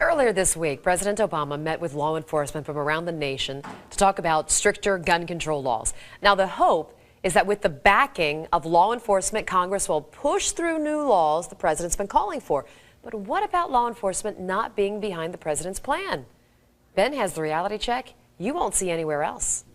Earlier this week, President Obama met with law enforcement from around the nation to talk about stricter gun control laws. Now, the hope is that with the backing of law enforcement, Congress will push through new laws the president's been calling for. But what about law enforcement not being behind the president's plan? Ben has the reality check you won't see anywhere else.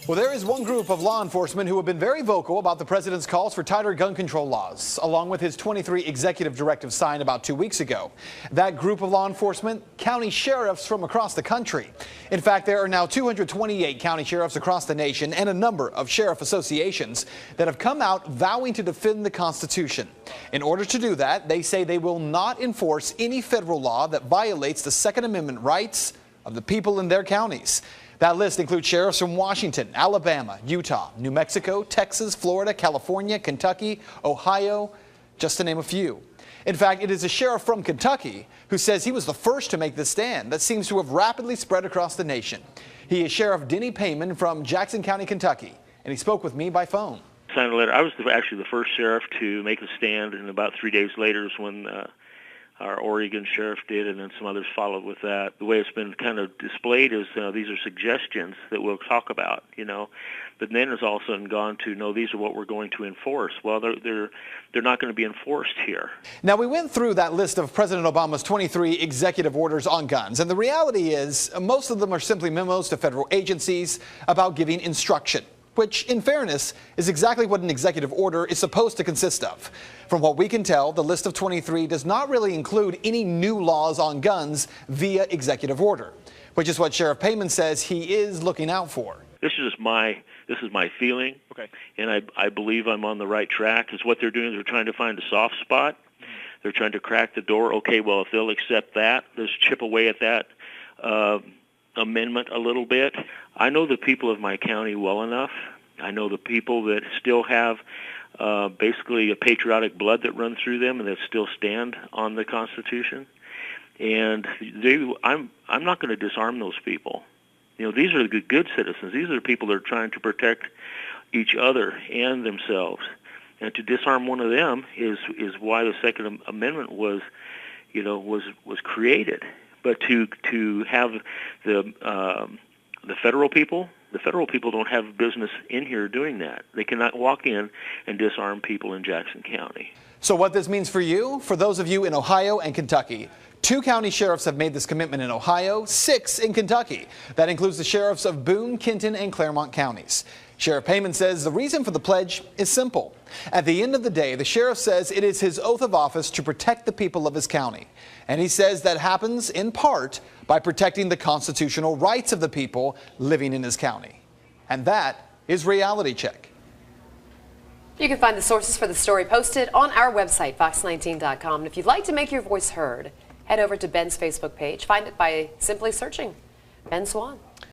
Well, there is one group of law enforcement who have been very vocal about the president's calls for tighter gun control laws, along with his 23 executive directives signed about 2 weeks ago. That group of law enforcement, county sheriffs from across the country. In fact, there are now 228 county sheriffs across the nation and a number of sheriff associations that have come out vowing to defend the Constitution. In order to do that, they say they will not enforce any federal law that violates the Second Amendment rights of the people in their counties. That list includes sheriffs from Washington, Alabama, Utah, New Mexico, Texas, Florida, California, Kentucky, Ohio, just to name a few. In fact, it is a sheriff from Kentucky who says he was the first to make this stand that seems to have rapidly spread across the nation. He is Sheriff Denny Payman from Jackson County, Kentucky, and he spoke with me by phone. Signed a letter. I was actually the first sheriff to make a stand, and about 3 days later is when our Oregon sheriff did, and then some others followed with that. The way it's been kind of displayed is these are suggestions that we'll talk about, but then it's all of a sudden gone to, no, these are what we're going to enforce. Well, they're not going to be enforced here. Now, we went through that list of President Obama's 23 executive orders on guns, and the reality is most of them are simply memos to federal agencies about giving instruction, which, in fairness, is exactly what an executive order is supposed to consist of. From what we can tell, the list of 23 does not really include any new laws on guns via executive order, which is what Sheriff Payman says he is looking out for. This is my feeling, okay, and I believe I'm on the right track. Is what they're doing. They're trying to find a soft spot. They're trying to crack the door. Okay, well, if they'll accept that, let's chip away at that amendment a little bit. I know the people of my county well enough. I know the people that still have basically a patriotic blood that runs through them and that still stand on the Constitution. And I'm not going to disarm those people. These are the good citizens. These are the people that are trying to protect each other and themselves. And to disarm one of them is why the Second Amendment was created. But to have the federal people don't have business in here doing that. They cannot walk in and disarm people in Jackson County. So what this means for you, for those of you in Ohio and Kentucky, 2 county sheriffs have made this commitment in Ohio, 6 in Kentucky. That includes the sheriffs of Boone, Kenton, and Claremont counties. Sheriff Payman says the reason for the pledge is simple. At the end of the day, the sheriff says it is his oath of office to protect the people of his county. And he says that happens in part by protecting the constitutional rights of the people living in his county. And that is Reality Check. You can find the sources for the story posted on our website, fox19.com. And if you'd like to make your voice heard, head over to Ben's Facebook page. Find it by simply searching Ben Swan.